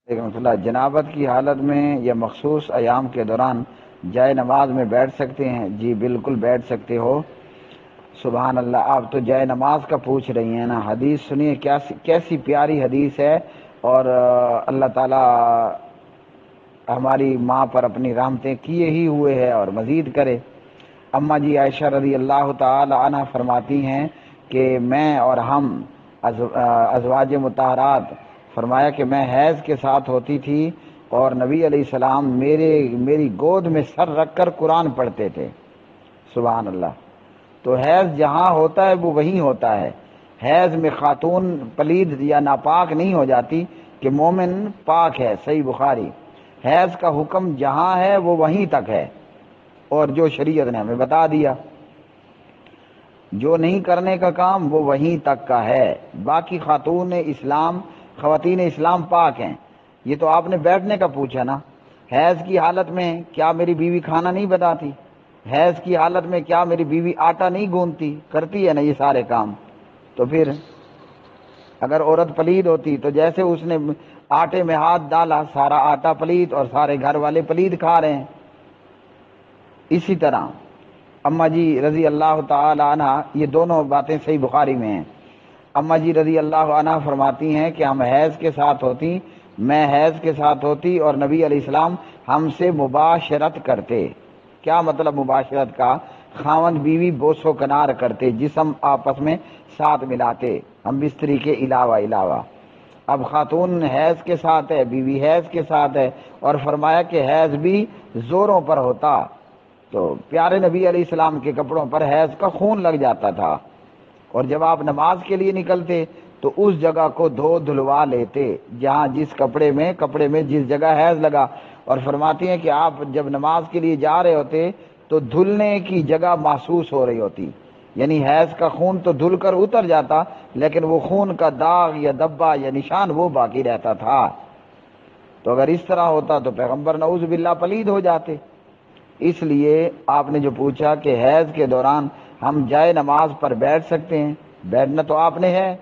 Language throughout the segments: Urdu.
رحمۃ اللہ، جنابت کی حالت میں یا مخصوص ایام کے دوران جائے نماز میں بیٹھ سکتے ہیں؟ جی بالکل بیٹھ سکتے ہو۔ سبحان اللہ، آپ تو جائے نماز کا پوچھ رہی ہیں نا۔ حدیث سنیے کیسی پیاری حدیث ہے، اور اللہ تعالیٰ ہماری ماں پر اپنی رحمتیں کیے ہی ہوئے ہے اور مزید کرے۔ اماں جی عائشہ رضی اللہ تعالی عنہ فرماتی ہیں کہ میں اور ہم ازواج مطہرات، فرمایا کہ میں حیض کے ساتھ ہوتی تھی اور نبی علیہ السلام میری گود میں سر رکھ کر قرآن پڑھتے تھے۔ سبحان اللہ۔ تو حیض جہاں ہوتا ہے وہ وہیں ہوتا ہے۔ حیض میں خاتون پلید یا ناپاک نہیں ہو جاتی کہ مومن پاک ہے، صحیح بخاری۔ حیض کا حکم جہاں ہے وہ وہیں تک ہے، اور جو شریعت نے ہمیں بتا دیا، جو نہیں کرنے کا کام وہ وہیں تک کا ہے۔ باقی خواتین اسلام پاک ہیں۔ یہ تو آپ نے بیٹھنے کا پوچھا نا۔ حیض کی حالت میں کیا میری بیوی کھانا نہیں بناتی؟ حیض کی حالت میں کیا میری بیوی آٹا نہیں گوندتی؟ کرتی ہے نا یہ سارے کام۔ تو پھر اگر عورت پلید ہوتی تو جیسے اس نے آٹے میں ہاتھ ڈالا، سارا آٹا پلید اور سارے گھر والے پلید کھا رہے ہیں۔ اسی طرح اماں جی رضی اللہ تعالی عنہ، یہ دونوں باتیں صحیح بخاری میں ہیں۔ اماں جی رضی اللہ عنہ فرماتی ہیں کہ ہم حیض کے ساتھ ہوتی، میں حیض کے ساتھ ہوتی اور نبی علیہ السلام ہم سے مباشرت کرتے۔ کیا مطلب مباشرت کا؟ خاوند بیوی بوس و کنار کرتے، جسم آپس میں ساتھ ملاتے، ہم بستری کے علاوہ۔ اب خاتون حیض کے ساتھ ہے، بیوی حیض کے ساتھ ہے، اور فرمایا کہ حیض بھی زوروں پر ہوتا تو پیارے نبی علیہ السلام کے کپڑوں پر حیض کا خون لگ جاتا تھا، اور جب آپ نماز کے لیے نکلتے تو اس جگہ کو دھلوا لیتے جہاں جس کپڑے میں جس جگہ حیض لگا، اور فرماتی ہیں کہ آپ جب نماز کے لیے جا رہے ہوتے تو دھلنے کی جگہ محسوس ہو رہی ہوتی، یعنی حیض کا خون تو دھل کر اتر جاتا لیکن وہ خون کا داغ یا دبا یا نشان وہ باقی رہتا تھا۔ تو اگر اس طرح ہوتا تو پیغمبر نعوذ باللہ پلید ہو جاتے۔ اس لیے آپ نے جو پوچھا کہ حیض کے دوران ہم جائے نماز پر بیٹھ سکتے ہیں، بیٹھنا تو آپ نے ہے،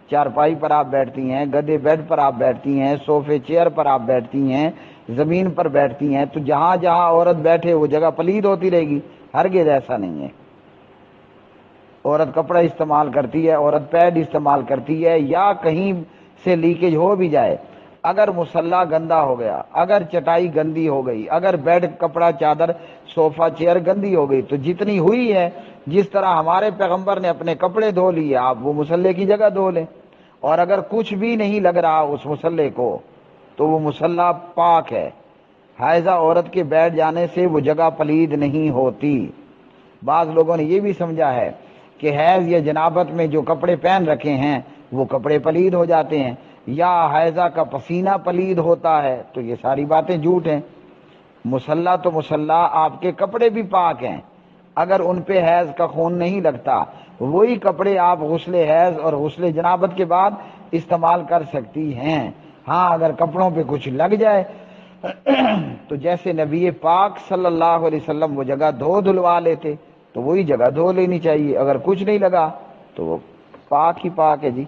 چارپائی پر آپ بیٹھتی ہیں، گدے بیڈ پر آپ بیٹھتی ہیں، صوفے چیئر پر آپ بیٹھتی ہیں، زمین پر بیٹھتی ہیں، تو جہاں جہاں عورت بیٹھے وہ جگہ پلید ہوتی رہے گی؟ ہرگز ایسا نہیں ہے۔ عورت کپڑا استعمال کرتی ہے، عورت پیڈ استعمال کرتی ہے، یا کہیں سے لیکیج ہو بھی جائے، اگر مصلی گندا ہو گیا، اگر چٹائی گندی ہو گئی، اگر بیڈ کپڑا چادر صوفہ چیئر گندی ہو گئی، تو جتنی ہوئی ہے، جس طرح ہمارے پیغمبر نے اپنے کپڑے دھو لیے آپ وہ مصلی کی جگہ دھو لیں، اور اگر کچھ بھی نہیں لگ رہا اس مصلی کو تو وہ مصلی پاک ہے۔ حائضہ عورت کے بیٹھ جانے سے وہ جگہ پلید نہیں ہوتی۔ بعض لوگوں نے یہ بھی سمجھا ہے کہ حیض یا جنابت میں جو کپڑے پہن رکھے ہیں وہ کپڑے پلید ہو جاتے ہیں، یا حائضہ کا پسینہ پلید ہوتا ہے، تو یہ ساری باتیں جھوٹ ہیں۔ مصلی تو مصلی، آپ کے کپڑے بھی پاک ہیں، اگر ان پہ حیض کا خون نہیں لگتا وہی کپڑے آپ غسل حیض اور غسل جنابت کے بعد استعمال کر سکتی ہیں۔ ہاں اگر کپڑوں پہ کچھ لگ جائے تو جیسے نبی پاک صلی اللہ علیہ وسلم وہ جگہ دھلوا لیتے تو وہی جگہ دھو لینی چاہیے، اگر کچھ نہیں لگا تو وہ پاک ہی پاک ہے جی۔